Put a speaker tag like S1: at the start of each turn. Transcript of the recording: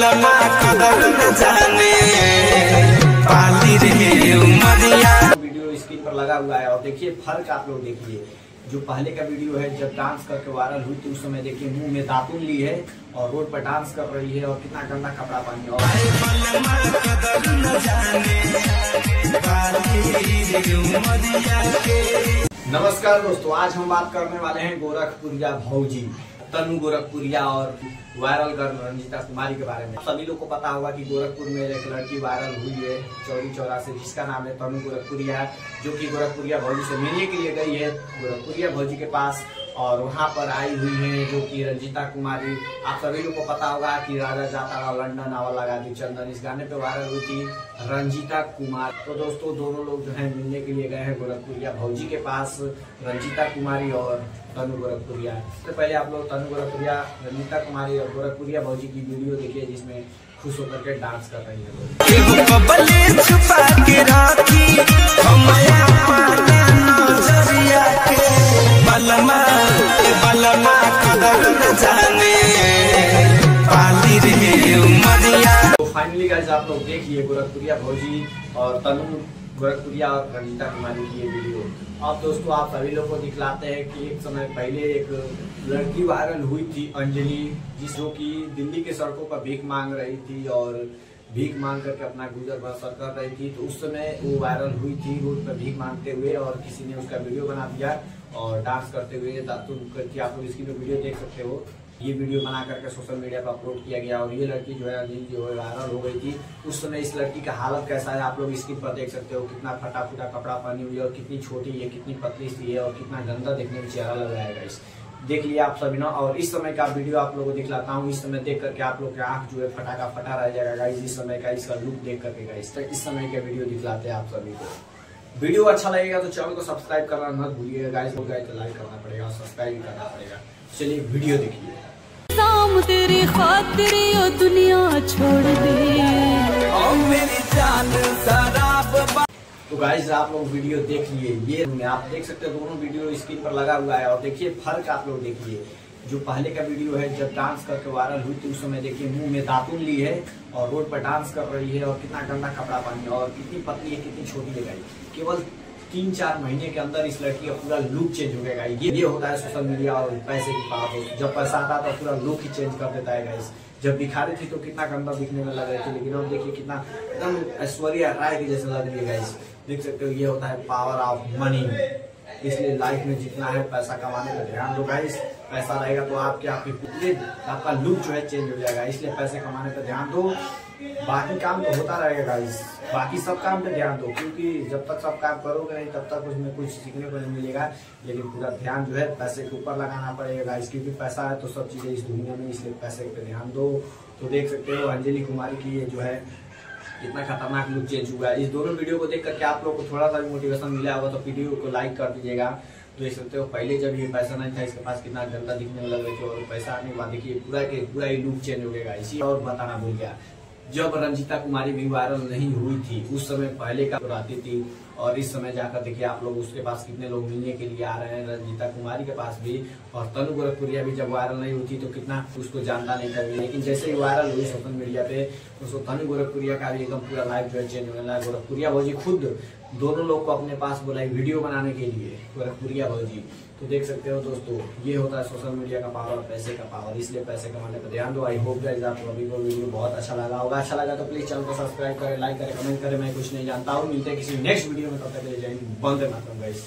S1: बलमा कदर न जाने पाली रे उमरिया।
S2: वीडियो स्क्रीन पर लगा हुआ है और देखिए फर्क आप लोग देखिए। जो पहले का वीडियो है जब डांस करके वायरल हुई थी उस समय देखिए मुंह में दातुन ली है और रोड पर डांस कर रही है और कितना गंदा कपड़ा पहनी है। नमस्कार दोस्तों, आज हम बात करने वाले हैं गोरखपुरिया भौजी तनु गोरखपुरिया और वायरल गर्ल रंजीता कुमारी के बारे में। सभी लोग को पता होगा कि गोरखपुर में एक लड़की वायरल हुई है चौरी चौरा से, जिसका नाम है तनु गोरखपुरिया, जो कि गोरखपुरिया भौजी से मिलने के लिए गई है गोरखपुरिया भौजी के पास और वहां पर आई हुई है जो कि रंजीता कुमारी। आप सभी लोग को पता होगा कि राजा जाता लंदन आवा लगा दी चंदन, इस गाने पे वायरल हुई थी रंजीता कुमार। तो दोस्तों दोनों लोग जो है मिलने के लिए गए हैं गोरखपुरिया भौजी के पास, रंजीता कुमारी और तनु गोरखपुरिया। इससे पहले आप लोग तनु गोरखपुरिया, रंजीता कुमारी और गोरखपुरिया भौजी की वीडियो देखिए जिसमें खुश होकर के डांस कर रही है। तो फाइनली गाइस आप लोग देखिए गोरखपुरिया भौजी और तनु गोरखपुरिया और रंजीता कुमारी की ये वीडियो। अब दोस्तों आप सभी लोग को दिखलाते हैं कि एक समय पहले एक लड़की वायरल हुई थी अंजलि, जिसको कि दिल्ली के सड़कों पर भीख मांग रही थी और भीख मांग करके अपना गुजर बसर कर रही थी। तो उस समय वो वायरल हुई थी रोड पर भीख मांगते हुए और किसी ने उसका वीडियो बना दिया और डांस करते हुए दातुन करती। आप लोग इसकी वीडियो देख सकते हो। ये वीडियो बना करके सोशल मीडिया पर अपलोड किया गया और ये लड़की जो है अंजलि जो है वायरल हो गई थी। उस समय इस लड़की का हालत कैसा है आप लोग स्क्रीन पर देख सकते हो। कितना फटा फुटा कपड़ा पहनी हुई है और कितनी छोटी है, कितनी पतली सी है और कितना गंदा देखने में चेहरा लग रहा है गाइस। देख लिया आप सभी ना। और इस समय का वीडियो आप लोगों को दिखलाता हूँ। इस समय देख करके आप लोग की आंख जो है फटा रह जाएगा गाइस। इस समय का इसका लुक देख करके गाइस, तो इस समय का वीडियो दिखलाते हैं आप सभी को। वीडियो अच्छा लगेगा तो चैनल को सब्सक्राइब करना मत भूलिएगा गाइस। हो गए तो लाइक करना पड़ेगा और सब्सक्राइब भी करना पड़ेगा। चलिए वीडियो देखिए।
S3: तेरी खातिर ये दुनिया छोड़ दे
S1: ओ मेरी जान शराब।
S2: तो गाइस आप लोग वीडियो देख लिए। ये आप देख सकते हो दोनों वीडियो स्क्रीन पर लगा हुआ है और देखिए फर्क आप लोग देखिए। जो पहले का वीडियो है जब डांस करके वायरल हुई थी उस समय देखिए मुंह में दातुन ली है और रोड पर डांस कर रही है और कितना गंदा कपड़ा पहनी है और कितनी पतली है, कितनी छोटी है गाइस। केवल 3-4 महीने के अंदर इस लड़की का पूरा लुक चेंज हो गया। ये होता है सोशल मीडिया और पैसे की पावर। जब पैसा आता है तो पूरा लुक ही चेंज कर देता है गाइस। जब दिखा रही थी तो कितना गंदा दिखने में लग रही थी, लेकिन अब देखिए कितना एकदम ऐश्वर्या राय की जैसे लग रही है गाइस। देख सकते हो ये होता है पावर ऑफ मनी। इसलिए लाइफ में जितना है पैसा कमाने पर ध्यान दो गाइस। पैसा रहेगा तो आपके पूरे आपका लुक जो है चेंज हो जाएगा। इसलिए पैसे कमाने पर ध्यान दो। बाकी काम तो होता रहेगा गाइस, बाकी सब काम पे ध्यान दो, क्योंकि जब तक सब काम करोगे नहीं तब तक उसमें कुछ सीखने को नहीं मिलेगा। लेकिन पूरा ध्यान जो है पैसे के ऊपर लगाना पड़ेगा गाइस, क्योंकि पैसा है तो सब चीजें इस दुनिया में, इसलिए पैसे पे ध्यान दो। तो देख सकते हो अंजलि कुमारी की ये जो है कितना खतरनाक लुक चेंज हुआ है। इस दोनों वीडियो को देख करके आप लोग को थोड़ा सा भी मोटिवेशन मिला होगा तो वीडियो को लाइक कर दीजिएगा। तो देख सकते हो पहले जब ये पैसा नहीं था इसके पास कितना गंदा दिखने में लग रही थी और पैसा आने के बाद देखिए पूरा ये लुक चेंज हो गया। इसी और बताना भूल गया, जब रंजीता कुमारी भी वायरल नहीं हुई थी उस समय पहले का आती थी और इस समय जाकर देखिए आप लोग उसके पास कितने लोग मिलने के लिए आ रहे हैं रंजीता कुमारी के पास भी। और तनु गोरखपुरिया भी जब वायरल नहीं हुई थी तो कितना उसको जानता नहीं था, लेकिन जैसे ही वायरल हुई सोशल मीडिया पे उसको तनु गोरखपुरिया का भी एकदम पूरा लाइफ जो है चेंज होने लगा। गोरखपुरिया भौजी खुद दोनों लोग को अपने पास बुलाई वीडियो बनाने के लिए, गोरखपुरिया भौजी। तो देख सकते हो दोस्तों ये होता है सोशल मीडिया का पावर, पैसे का पावर। इसलिए पैसे कमाने पर ध्यान दो। आई होप गाइस आप सभी को वीडियो बहुत अच्छा लगा होगा। अच्छा लगा तो प्लीज चैनल को सब्सक्राइब करें, लाइक करें, कमेंट करें। मैं कुछ नहीं जानता हूँ, मिलते हैं किसी नेक्स्ट वीडियो में, तब तक के लिए जय हिंद, वंदे मातरम गाइस।